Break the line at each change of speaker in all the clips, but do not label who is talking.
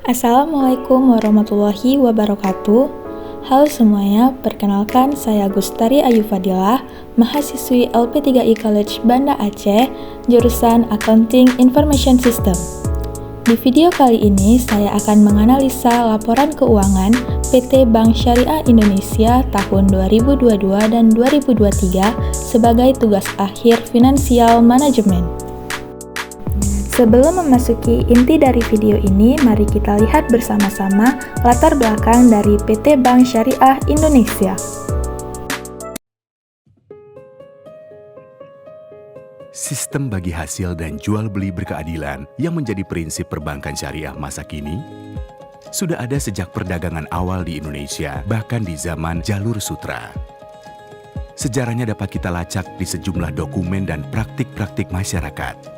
Assalamualaikum warahmatullahi wabarakatuh. Halo semuanya, perkenalkan saya Gustari Ayu Fadilah, mahasiswi LP3I College Banda Aceh, jurusan Accounting Information System. Di video kali ini saya akan menganalisa laporan keuangan PT Bank Syariah Indonesia tahun 2022 dan 2023 sebagai tugas akhir Financial Management. Sebelum memasuki inti dari video ini, mari kita lihat bersama-sama latar belakang dari PT Bank Syariah Indonesia.
Sistem bagi hasil dan jual beli berkeadilan yang menjadi prinsip perbankan syariah masa kini sudah ada sejak perdagangan awal di Indonesia, bahkan di zaman jalur sutra. Sejarahnya dapat kita lacak di sejumlah dokumen dan praktik-praktik masyarakat.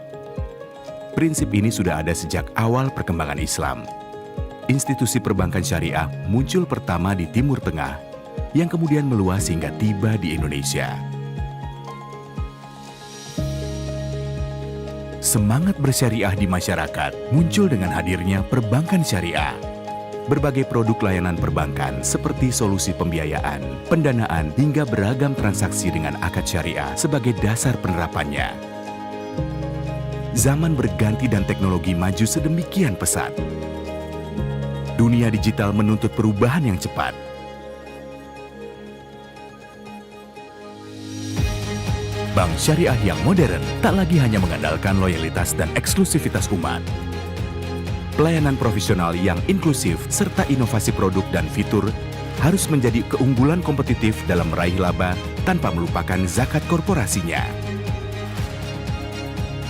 Prinsip ini sudah ada sejak awal perkembangan Islam. Institusi perbankan syariah muncul pertama di Timur Tengah, yang kemudian meluas hingga tiba di Indonesia. Semangat bersyariah di masyarakat muncul dengan hadirnya perbankan syariah. Berbagai produk layanan perbankan seperti solusi pembiayaan, pendanaan, hingga beragam transaksi dengan akad syariah sebagai dasar penerapannya. Zaman berganti dan teknologi maju sedemikian pesat. Dunia digital menuntut perubahan yang cepat. Bank syariah yang modern tak lagi hanya mengandalkan loyalitas dan eksklusivitas umat. Pelayanan profesional yang inklusif serta inovasi produk dan fitur harus menjadi keunggulan kompetitif dalam meraih laba tanpa melupakan zakat korporasinya.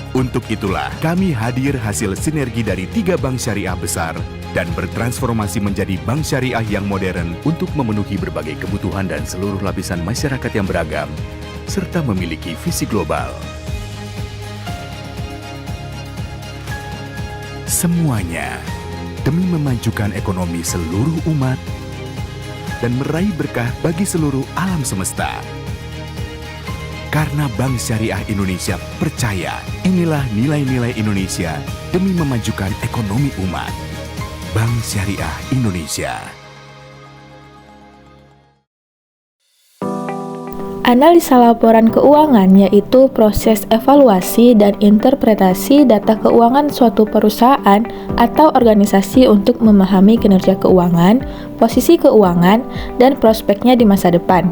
Untuk itulah, kami hadir hasil sinergi dari 3 bank syariah besar dan bertransformasi menjadi bank syariah yang modern untuk memenuhi berbagai kebutuhan dan seluruh lapisan masyarakat yang beragam, serta memiliki visi global. Semuanya demi memajukan ekonomi seluruh umat dan meraih berkah bagi seluruh alam semesta. Karena Bank Syariah Indonesia percaya, inilah nilai-nilai Indonesia demi memajukan ekonomi umat. Bank Syariah Indonesia.
Analisa laporan keuangan yaitu proses evaluasi dan interpretasi data keuangan suatu perusahaan atau organisasi untuk memahami kinerja keuangan, posisi keuangan, dan prospeknya di masa depan.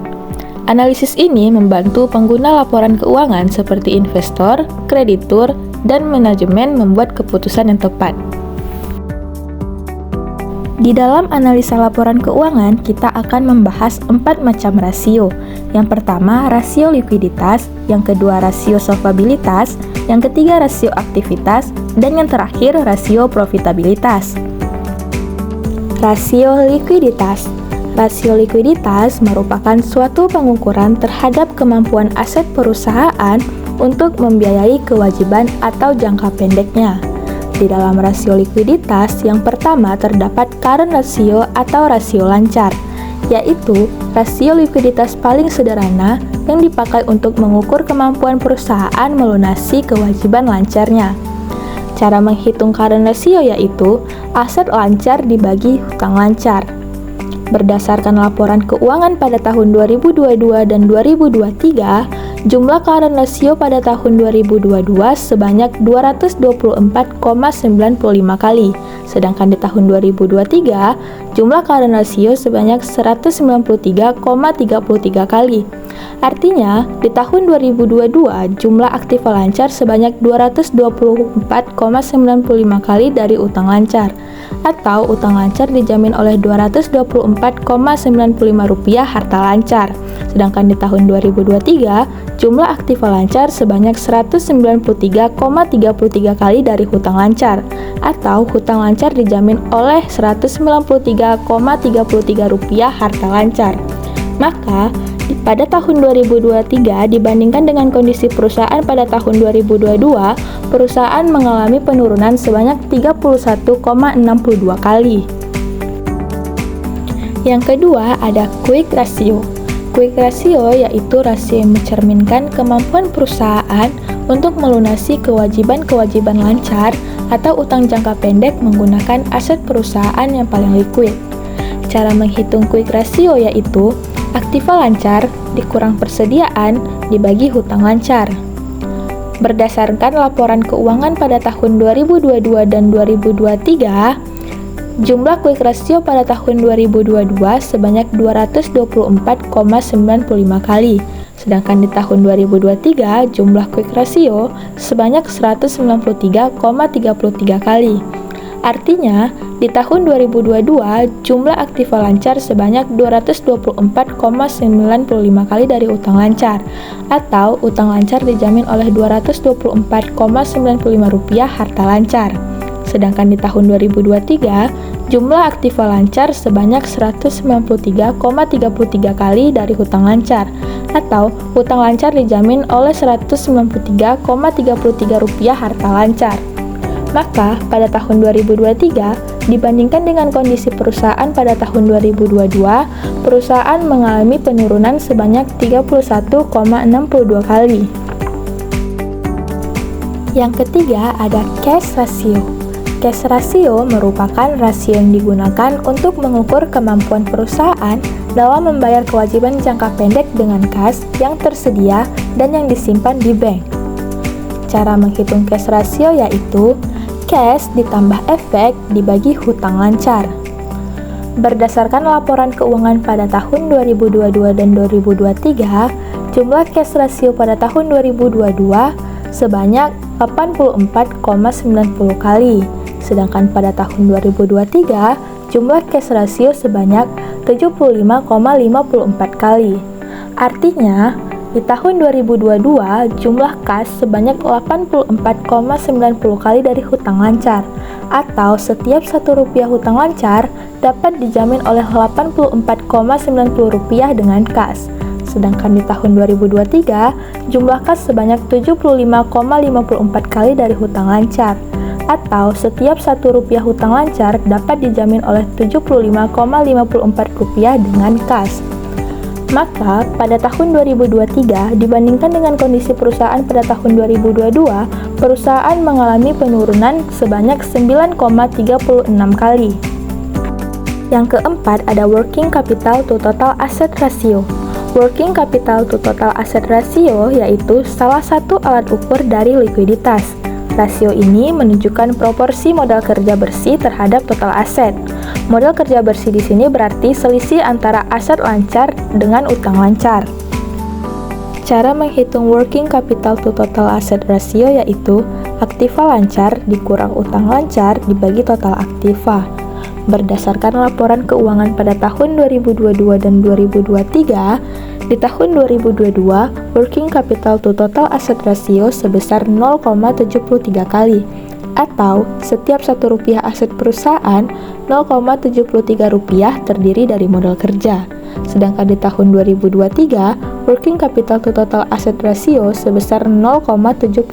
Analisis ini membantu pengguna laporan keuangan seperti investor, kreditur, dan manajemen membuat keputusan yang tepat. Di dalam analisa laporan keuangan, kita akan membahas 4 macam rasio. Yang pertama, rasio likuiditas, yang kedua, rasio solvabilitas, yang ketiga, rasio aktivitas, dan yang terakhir, rasio profitabilitas. Rasio likuiditas. Rasio likuiditas merupakan suatu pengukuran terhadap kemampuan aset perusahaan untuk membiayai kewajiban atau jangka pendeknya. Di dalam rasio likuiditas, yang pertama terdapat current ratio atau rasio lancar, yaitu rasio likuiditas paling sederhana yang dipakai untuk mengukur kemampuan perusahaan melunasi kewajiban lancarnya. Cara menghitung current ratio yaitu aset lancar dibagi hutang lancar. Berdasarkan laporan keuangan pada tahun 2022 dan 2023, jumlah current ratio pada tahun 2022 sebanyak 224,95 kali, sedangkan di tahun 2023, jumlah current ratio sebanyak 193,33 kali. Artinya, di tahun 2022, jumlah aktiva lancar sebanyak 224,95 kali dari utang lancar, atau utang lancar dijamin oleh Rp224,95 harta lancar. Sedangkan di tahun 2023, jumlah aktiva lancar sebanyak 193,33 kali dari hutang lancar, atau hutang lancar dijamin oleh Rp193,33 harta lancar. Maka, pada tahun 2023 dibandingkan dengan kondisi perusahaan pada tahun 2022, perusahaan mengalami penurunan sebanyak 31,62 kali. Yang kedua ada quick ratio. Quick ratio yaitu rasio yang mencerminkan kemampuan perusahaan untuk melunasi kewajiban-kewajiban lancar atau utang jangka pendek menggunakan aset perusahaan yang paling liquid. Cara menghitung quick ratio yaitu aktiva lancar dikurang persediaan dibagi hutang lancar. Berdasarkan laporan keuangan pada tahun 2022 dan 2023, jumlah quick ratio pada tahun 2022 sebanyak 224,95 kali, sedangkan di tahun 2023 jumlah quick ratio sebanyak 193,33 kali. Artinya, di tahun 2022 jumlah aktiva lancar sebanyak 224,95 kali dari utang lancar, atau utang lancar dijamin oleh Rp224,95 harta lancar. Sedangkan di tahun 2023, jumlah aktiva lancar sebanyak 193,33 kali dari hutang lancar, atau hutang lancar dijamin oleh Rp193,33 harta lancar. Maka, pada tahun 2023, dibandingkan dengan kondisi perusahaan pada tahun 2022, perusahaan mengalami penurunan sebanyak 31,62 kali. Yang ketiga ada cash ratio. Cash ratio merupakan rasio yang digunakan untuk mengukur kemampuan perusahaan dalam membayar kewajiban jangka pendek dengan kas yang tersedia dan yang disimpan di bank. Cara menghitung cash ratio yaitu cash ditambah efek dibagi hutang lancar. Berdasarkan laporan keuangan pada tahun 2022 dan 2023, jumlah cash ratio pada tahun 2022 sebanyak 84,90 kali. Sedangkan pada tahun 2023, jumlah cash ratio sebanyak 75,54 kali. Artinya, di tahun 2022, jumlah kas sebanyak 84,90 kali dari hutang lancar, atau setiap Rp1 hutang lancar dapat dijamin oleh Rp84,90 dengan kas. Sedangkan di tahun 2023, jumlah kas sebanyak 75,54 kali dari hutang lancar, atau setiap Rp1 hutang lancar dapat dijamin oleh Rp75,54 dengan kas. Maka, pada tahun 2023, dibandingkan dengan kondisi perusahaan pada tahun 2022, perusahaan mengalami penurunan sebanyak 9,36 kali. Yang keempat ada working capital to total asset ratio. Working capital to total asset ratio yaitu salah satu alat ukur dari likuiditas. Rasio ini menunjukkan proporsi modal kerja bersih terhadap total aset. Modal kerja bersih di sini berarti selisih antara aset lancar dengan utang lancar. Cara menghitung working capital to total asset ratio yaitu aktiva lancar dikurang utang lancar dibagi total aktiva. Berdasarkan laporan keuangan pada tahun 2022 dan 2023, di tahun 2022, working capital to total asset ratio sebesar 0,73 kali, atau setiap Rp1 aset perusahaan, Rp0,73 terdiri dari modal kerja. Sedangkan di tahun 2023, working capital to total asset ratio sebesar 0,71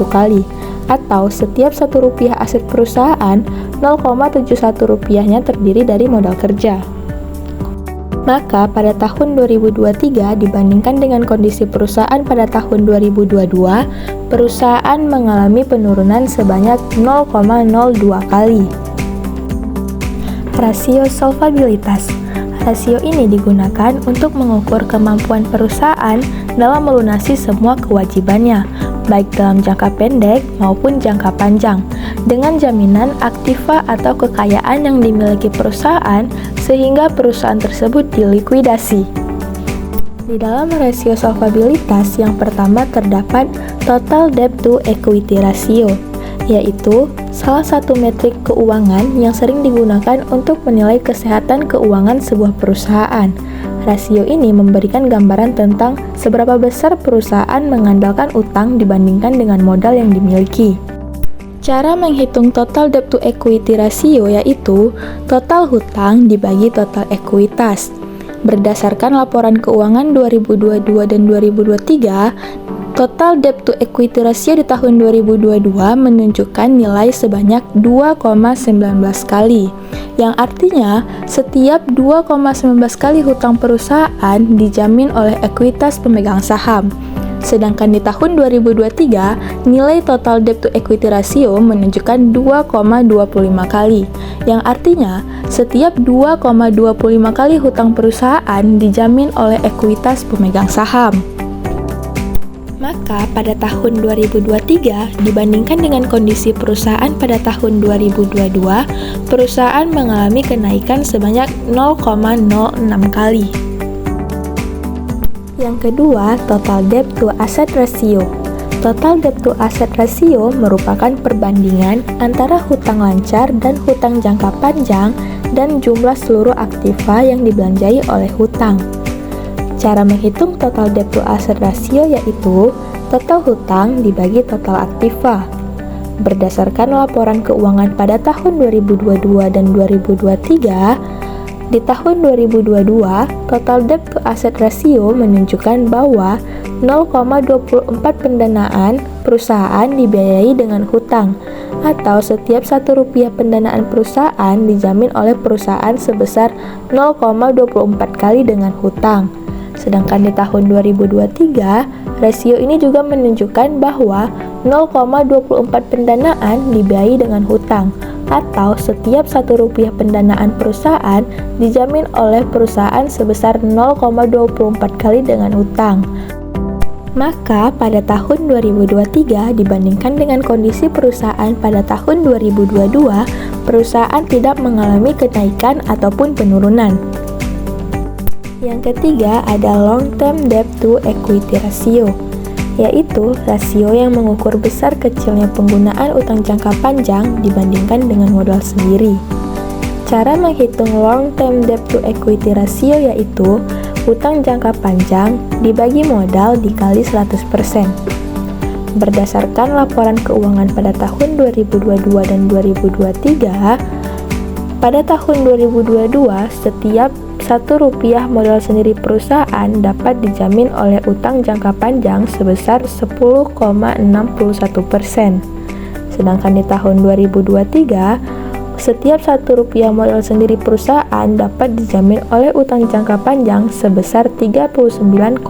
kali, atau setiap Rp1 aset perusahaan, Rp0,71-nya terdiri dari modal kerja. Maka pada tahun 2023 dibandingkan dengan kondisi perusahaan pada tahun 2022, perusahaan mengalami penurunan sebanyak 0,02 kali. Rasio solvabilitas. Rasio ini digunakan untuk mengukur kemampuan perusahaan dalam melunasi semua kewajibannya, baik dalam jangka pendek maupun jangka panjang, dengan jaminan aktiva atau kekayaan yang dimiliki perusahaan sehingga perusahaan tersebut dilikuidasi. Di dalam rasio solvabilitas yang pertama terdapat total debt to equity ratio, yaitu salah satu metrik keuangan yang sering digunakan untuk menilai kesehatan keuangan sebuah perusahaan. Rasio ini memberikan gambaran tentang seberapa besar perusahaan mengandalkan utang dibandingkan dengan modal yang dimiliki. Cara menghitung total debt to equity ratio yaitu total hutang dibagi total ekuitas. Berdasarkan laporan keuangan 2022 dan 2023, total debt to equity ratio di tahun 2022 menunjukkan nilai sebanyak 2,19 kali, yang artinya setiap 2,19 kali hutang perusahaan dijamin oleh ekuitas pemegang saham. Sedangkan di tahun 2023, nilai total debt to equity ratio menunjukkan 2,25 kali, yang artinya setiap 2,25 kali hutang perusahaan dijamin oleh ekuitas pemegang saham. Maka pada tahun 2023 dibandingkan dengan kondisi perusahaan pada tahun 2022, perusahaan mengalami kenaikan sebanyak 0,06 kali. Yang kedua, total debt to asset ratio. Total debt to asset ratio merupakan perbandingan antara hutang lancar dan hutang jangka panjang dan jumlah seluruh aktiva yang dibelanjai oleh hutang. Cara menghitung total debt to asset ratio yaitu total hutang dibagi total aktiva. Berdasarkan laporan keuangan pada tahun 2022 dan 2023, di tahun 2022, total debt to asset ratio menunjukkan bahwa 0,24 pendanaan perusahaan dibiayai dengan hutang, atau setiap Rp1 pendanaan perusahaan dijamin oleh perusahaan sebesar 0,24 kali dengan hutang. Sedangkan di tahun 2023, rasio ini juga menunjukkan bahwa 0,24 pendanaan dibiayai dengan hutang, atau setiap Rp1 pendanaan perusahaan dijamin oleh perusahaan sebesar 0,24 kali dengan hutang. Maka pada tahun 2023 dibandingkan dengan kondisi perusahaan pada tahun 2022, perusahaan tidak mengalami kenaikan ataupun penurunan. Yang ketiga ada long term debt to equity ratio, yaitu rasio yang mengukur besar kecilnya penggunaan utang jangka panjang dibandingkan dengan modal sendiri. Cara menghitung long term debt to equity ratio yaitu utang jangka panjang dibagi modal dikali 100%. Berdasarkan laporan keuangan pada tahun 2022 dan 2023, pada tahun 2022 setiap Rp1 modal sendiri perusahaan dapat dijamin oleh utang jangka panjang sebesar 10,61%. Sedangkan di tahun 2023, setiap Rp1 modal sendiri perusahaan dapat dijamin oleh utang jangka panjang sebesar 39,95%.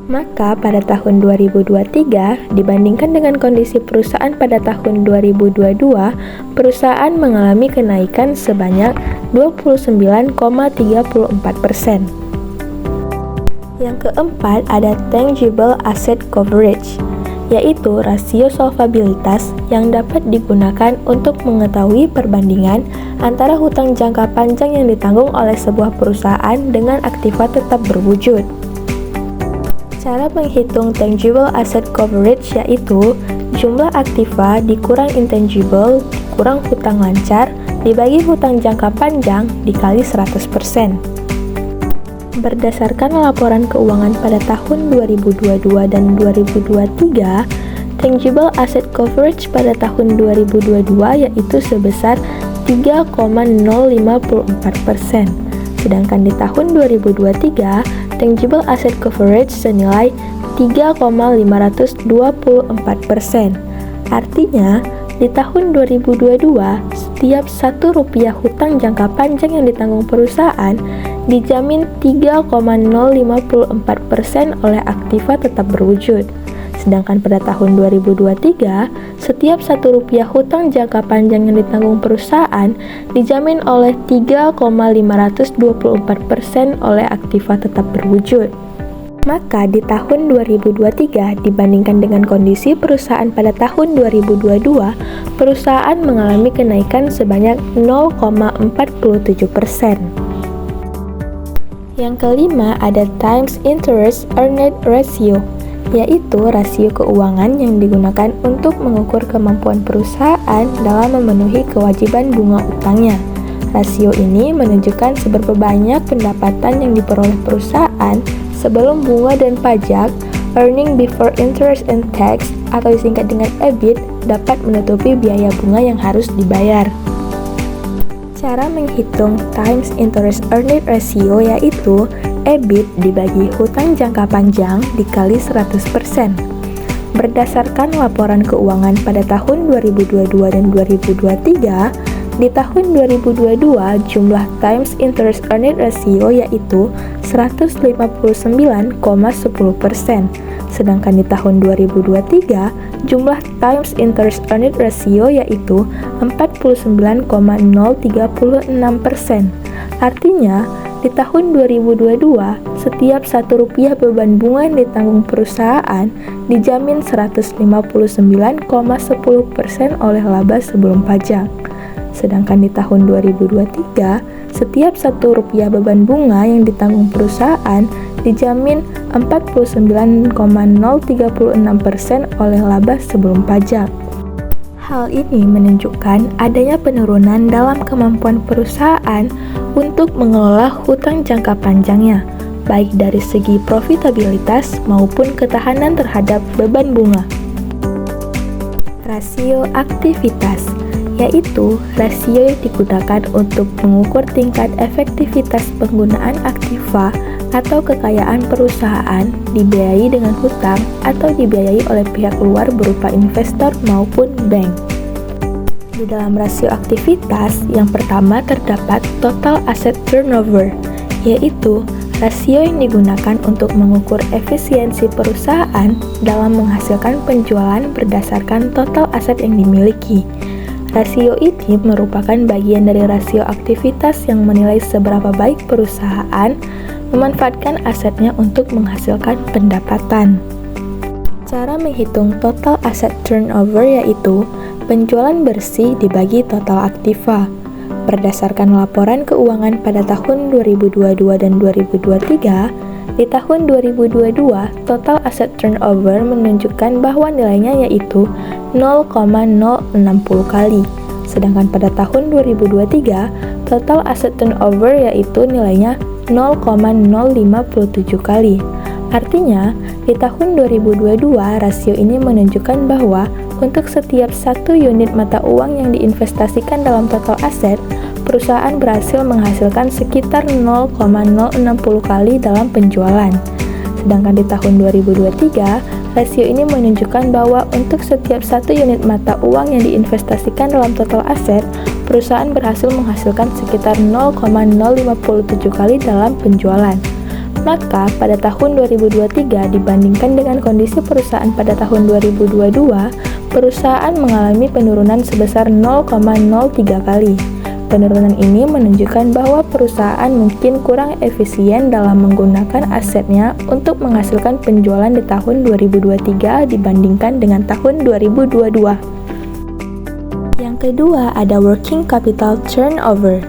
Maka pada tahun 2023 dibandingkan dengan kondisi perusahaan pada tahun 2022, perusahaan mengalami kenaikan sebanyak 29,34%. Yang keempat ada tangible asset coverage, yaitu rasio solvabilitas yang dapat digunakan untuk mengetahui perbandingan antara hutang jangka panjang yang ditanggung oleh sebuah perusahaan dengan aktiva tetap berwujud. Cara menghitung tangible asset coverage yaitu jumlah aktiva dikurang intangible dikurang hutang lancar dibagi hutang jangka panjang dikali 100%. Berdasarkan laporan keuangan pada tahun 2022 dan 2023, tangible asset coverage pada tahun 2022 yaitu sebesar 3,054%. Sedangkan di tahun 2023, tangible asset coverage senilai 3,524%. Artinya, di tahun 2022, setiap Rp1 hutang jangka panjang yang ditanggung perusahaan dijamin 3,054% oleh aktiva tetap berwujud. Sedangkan pada tahun 2023, setiap Rp1 hutang jangka panjang yang ditanggung perusahaan dijamin oleh 3,524% oleh aktiva tetap berwujud. Maka di tahun 2023 dibandingkan dengan kondisi perusahaan pada tahun 2022, perusahaan mengalami kenaikan sebanyak 0,47%. Yang kelima ada times interest earned ratio, yaitu rasio keuangan yang digunakan untuk mengukur kemampuan perusahaan dalam memenuhi kewajiban bunga utangnya. Rasio ini menunjukkan seberapa banyak pendapatan yang diperoleh perusahaan sebelum bunga dan pajak, earning before interest and tax, atau disingkat dengan EBIT, dapat menutupi biaya bunga yang harus dibayar. Cara menghitung times interest earned ratio yaitu EBIT dibagi hutang jangka panjang dikali 100%. Berdasarkan laporan keuangan pada tahun 2022 dan 2023, Di tahun 2022, jumlah times interest earned ratio yaitu 159,10%. Sedangkan di tahun 2023, jumlah times interest earned ratio yaitu 49,036%. Artinya, di tahun 2022, setiap Rp1 beban bunga yang ditanggung perusahaan dijamin 159,10% oleh laba sebelum pajak. Sedangkan di tahun 2023, setiap Rp1 beban bunga yang ditanggung perusahaan dijamin 49,036% oleh laba sebelum pajak. Hal ini menunjukkan adanya penurunan dalam kemampuan perusahaan untuk mengelola hutang jangka panjangnya, baik dari segi profitabilitas maupun ketahanan terhadap beban bunga. Rasio aktivitas, yaitu rasio yang digunakan untuk mengukur tingkat efektivitas penggunaan aktiva atau kekayaan perusahaan dibiayai dengan hutang atau dibiayai oleh pihak luar berupa investor maupun bank. Di dalam rasio aktivitas, yang pertama terdapat total asset turnover, yaitu rasio yang digunakan untuk mengukur efisiensi perusahaan dalam menghasilkan penjualan berdasarkan total aset yang dimiliki. Rasio ini merupakan bagian dari rasio aktivitas yang menilai seberapa baik perusahaan memanfaatkan asetnya untuk menghasilkan pendapatan. Cara menghitung total asset turnover yaitu penjualan bersih dibagi total aktiva. Berdasarkan laporan keuangan pada tahun 2022 dan 2023, di tahun 2022 total asset turnover menunjukkan bahwa nilainya yaitu 0,060 kali. Sedangkan pada tahun 2023, total asset turnover yaitu nilainya 0,057 kali. Artinya, di tahun 2022 rasio ini menunjukkan bahwa untuk setiap 1 unit mata uang yang diinvestasikan dalam total aset, perusahaan berhasil menghasilkan sekitar 0,060 kali dalam penjualan. Sedangkan di tahun 2023, rasio ini menunjukkan bahwa untuk setiap 1 unit mata uang yang diinvestasikan dalam total aset, perusahaan berhasil menghasilkan sekitar 0,057 kali dalam penjualan. Maka, pada tahun 2023 dibandingkan dengan kondisi perusahaan pada tahun 2022, perusahaan mengalami penurunan sebesar 0,03 kali. Penurunan ini menunjukkan bahwa perusahaan mungkin kurang efisien dalam menggunakan asetnya untuk menghasilkan penjualan di tahun 2023 dibandingkan dengan tahun 2022. Yang kedua ada working capital turnover,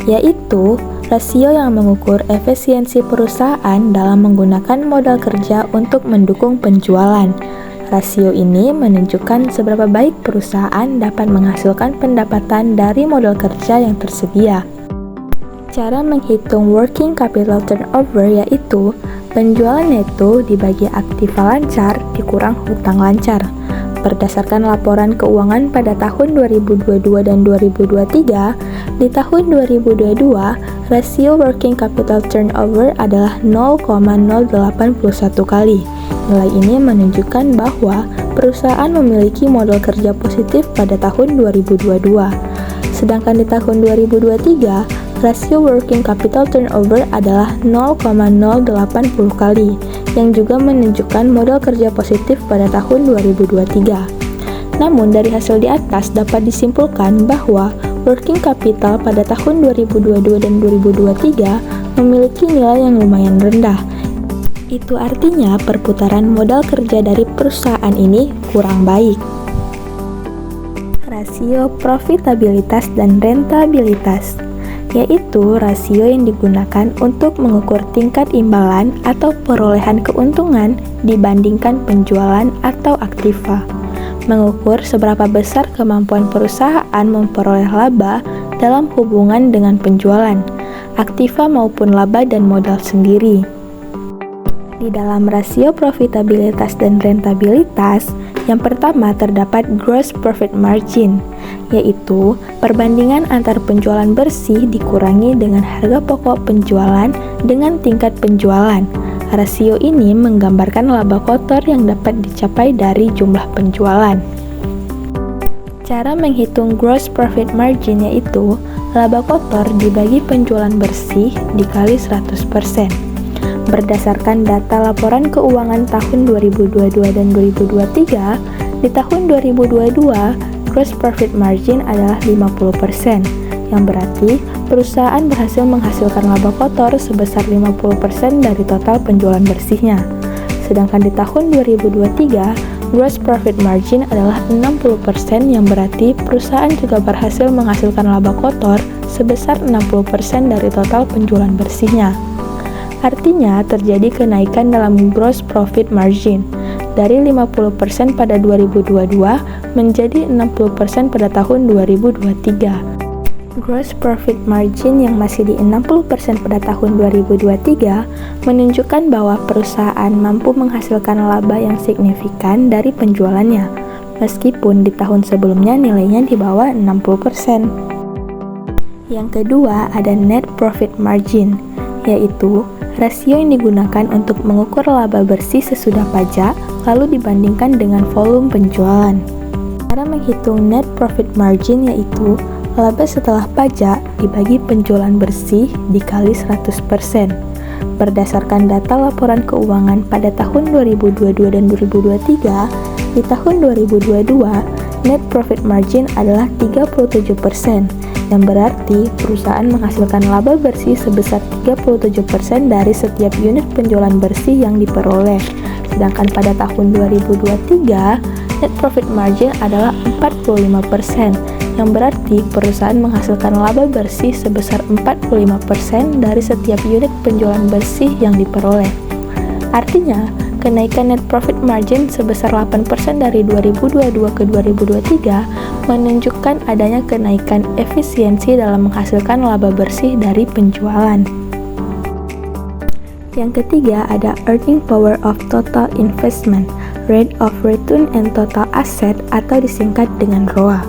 yaitu rasio yang mengukur efisiensi perusahaan dalam menggunakan modal kerja untuk mendukung penjualan. Rasio ini menunjukkan seberapa baik perusahaan dapat menghasilkan pendapatan dari modal kerja yang tersedia. Cara menghitung working capital turnover yaitu penjualan neto dibagi aktiva lancar dikurang hutang lancar. Berdasarkan laporan keuangan pada tahun 2022 dan 2023, di tahun 2022, rasio working capital turnover adalah 0,081 kali. Nilai ini menunjukkan bahwa perusahaan memiliki modal kerja positif pada tahun 2022. Sedangkan di tahun 2023, rasio working capital turnover adalah 0,080 kali, yang juga menunjukkan modal kerja positif pada tahun 2023. Namun dari hasil di atas dapat disimpulkan bahwa working capital pada tahun 2022 dan 2023 memiliki nilai yang lumayan rendah. Itu artinya perputaran modal kerja dari perusahaan ini kurang baik. Rasio profitabilitas dan rentabilitas, yaitu rasio yang digunakan untuk mengukur tingkat imbalan atau perolehan keuntungan dibandingkan penjualan atau aktiva. Mengukur seberapa besar kemampuan perusahaan memperoleh laba dalam hubungan dengan penjualan, aktiva maupun laba dan modal sendiri. Di dalam rasio profitabilitas dan rentabilitas, yang pertama terdapat gross profit margin, yaitu perbandingan antar penjualan bersih dikurangi dengan harga pokok penjualan dengan tingkat penjualan. Rasio ini menggambarkan laba kotor yang dapat dicapai dari jumlah penjualan. Cara menghitung gross profit margin yaitu laba kotor dibagi penjualan bersih dikali 100%. Berdasarkan data laporan keuangan tahun 2022 dan 2023, di tahun 2022, gross profit margin adalah 50%, yang berarti perusahaan berhasil menghasilkan laba kotor sebesar 50% dari total penjualan bersihnya. Sedangkan di tahun 2023, gross profit margin adalah 60%, yang berarti perusahaan juga berhasil menghasilkan laba kotor sebesar 60% dari total penjualan bersihnya. Artinya, terjadi kenaikan dalam gross profit margin dari 50% pada 2022 menjadi 60% pada tahun 2023. Gross profit margin yang masih di 60% pada tahun 2023 menunjukkan bahwa perusahaan mampu menghasilkan laba yang signifikan dari penjualannya, meskipun di tahun sebelumnya nilainya di bawah 60%. Yang kedua ada net profit margin, yaitu rasio yang digunakan untuk mengukur laba bersih sesudah pajak lalu dibandingkan dengan volume penjualan. Cara menghitung net profit margin yaitu laba setelah pajak dibagi penjualan bersih dikali 100%. Berdasarkan data laporan keuangan pada tahun 2022 dan 2023, di tahun 2022, net profit margin adalah 37%, yang berarti perusahaan menghasilkan laba bersih sebesar 37% dari setiap unit penjualan bersih yang diperoleh. Sedangkan pada tahun 2023, net profit margin adalah 45%, yang berarti perusahaan menghasilkan laba bersih sebesar 45% dari setiap unit penjualan bersih yang diperoleh. Artinya, kenaikan net profit margin sebesar 8% dari 2022 ke 2023 menunjukkan adanya kenaikan efisiensi dalam menghasilkan laba bersih dari penjualan. Yang ketiga ada earning power of total investment, rate of return and total asset atau disingkat dengan ROA,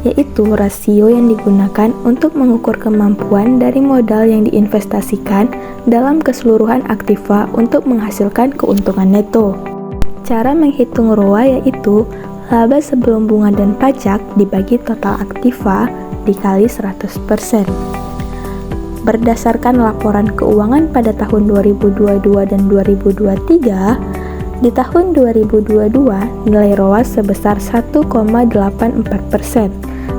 yaitu rasio yang digunakan untuk mengukur kemampuan dari modal yang diinvestasikan dalam keseluruhan aktiva untuk menghasilkan keuntungan neto. Cara menghitung ROA yaitu laba sebelum bunga dan pajak dibagi total aktiva dikali 100%. Berdasarkan laporan keuangan pada tahun 2022 dan 2023, di tahun 2022 nilai ROA sebesar 1,84%,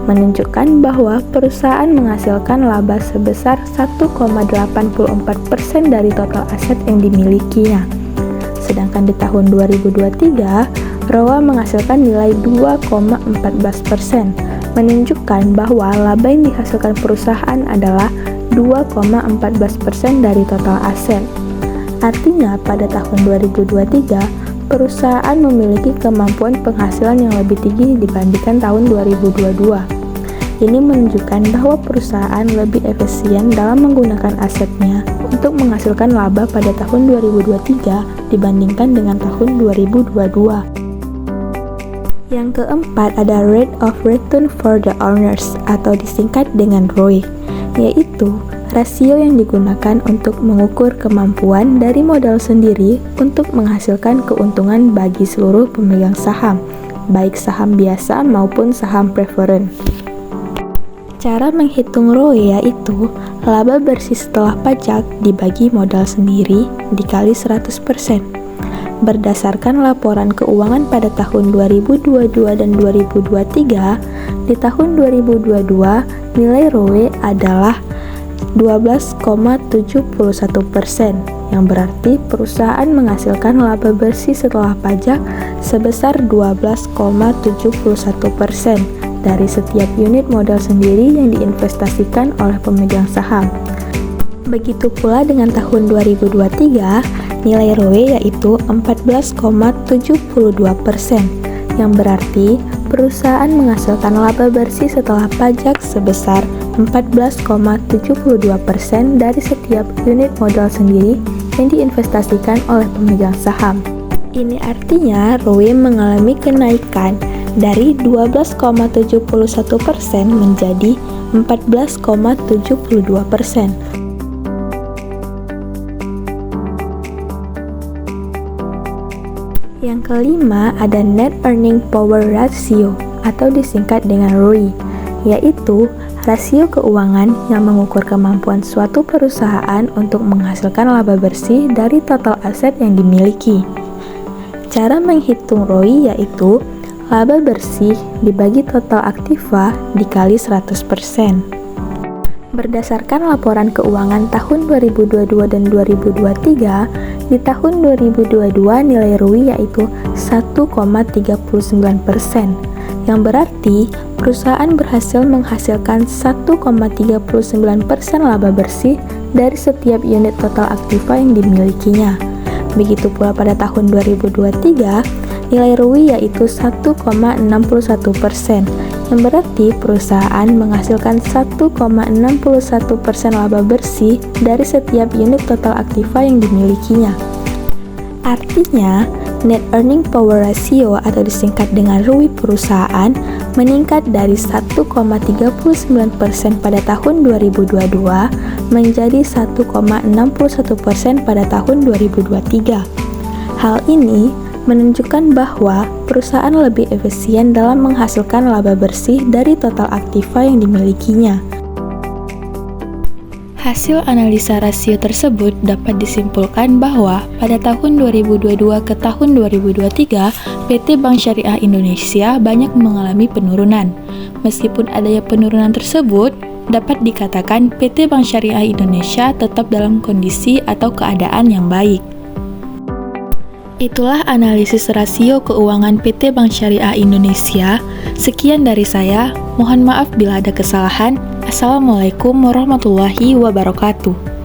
menunjukkan bahwa perusahaan menghasilkan laba sebesar 1,84% dari total aset yang dimilikinya. Sedangkan di tahun 2023, ROA menghasilkan nilai 2,14%, menunjukkan bahwa laba yang dihasilkan perusahaan adalah 2,14% dari total aset. Artinya, pada tahun 2023, perusahaan memiliki kemampuan penghasilan yang lebih tinggi dibandingkan tahun 2022. Ini menunjukkan bahwa perusahaan lebih efisien dalam menggunakan asetnya untuk menghasilkan laba pada tahun 2023 dibandingkan dengan tahun 2022. Yang keempat ada rate of return for the owners atau disingkat dengan ROE, yaitu rasio yang digunakan untuk mengukur kemampuan dari modal sendiri untuk menghasilkan keuntungan bagi seluruh pemegang saham, baik saham biasa maupun saham preferen. Cara menghitung ROE yaitu laba bersih setelah pajak dibagi modal sendiri dikali 100%. Berdasarkan laporan keuangan pada tahun 2022 dan 2023, di tahun 2022 nilai ROE adalah 12,71%, yang berarti perusahaan menghasilkan laba bersih setelah pajak sebesar 12,71% dari setiap unit modal sendiri yang diinvestasikan oleh pemegang saham. Begitu pula dengan tahun 2023, nilai ROE yaitu 14,72%, yang berarti perusahaan menghasilkan laba bersih setelah pajak sebesar 14,72% dari setiap unit modal sendiri yang diinvestasikan oleh pemegang saham. Ini artinya ROE mengalami kenaikan dari 12,71% menjadi 14,72%. Yang kelima ada net earning power ratio atau disingkat dengan ROE, yaitu rasio keuangan yang mengukur kemampuan suatu perusahaan untuk menghasilkan laba bersih dari total aset yang dimiliki. Cara menghitung ROE yaitu laba bersih dibagi total aktiva dikali 100%. Berdasarkan laporan keuangan tahun 2022 dan 2023, di tahun 2022 nilai ROE yaitu 1,39%, yang berarti perusahaan berhasil menghasilkan 1,39% laba bersih dari setiap unit total aktiva yang dimilikinya. Begitu pula pada tahun 2023, nilai ROE yaitu 1,61%, yang berarti perusahaan menghasilkan 1,61% laba bersih dari setiap unit total aktiva yang dimilikinya. Artinya, net earning power ratio atau disingkat dengan ROE perusahaan meningkat dari 1,39% pada tahun 2022 menjadi 1,61% pada tahun 2023. Hal ini menunjukkan bahwa perusahaan lebih efisien dalam menghasilkan laba bersih dari total aktiva yang dimilikinya. Hasil analisa rasio tersebut dapat disimpulkan bahwa pada tahun 2022 ke tahun 2023, PT Bank Syariah Indonesia banyak mengalami penurunan. Meskipun adanya penurunan tersebut, dapat dikatakan PT Bank Syariah Indonesia tetap dalam kondisi atau keadaan yang baik. Itulah analisis rasio keuangan PT Bank Syariah Indonesia. Sekian dari saya, mohon maaf bila ada kesalahan. Assalamualaikum warahmatullahi wabarakatuh.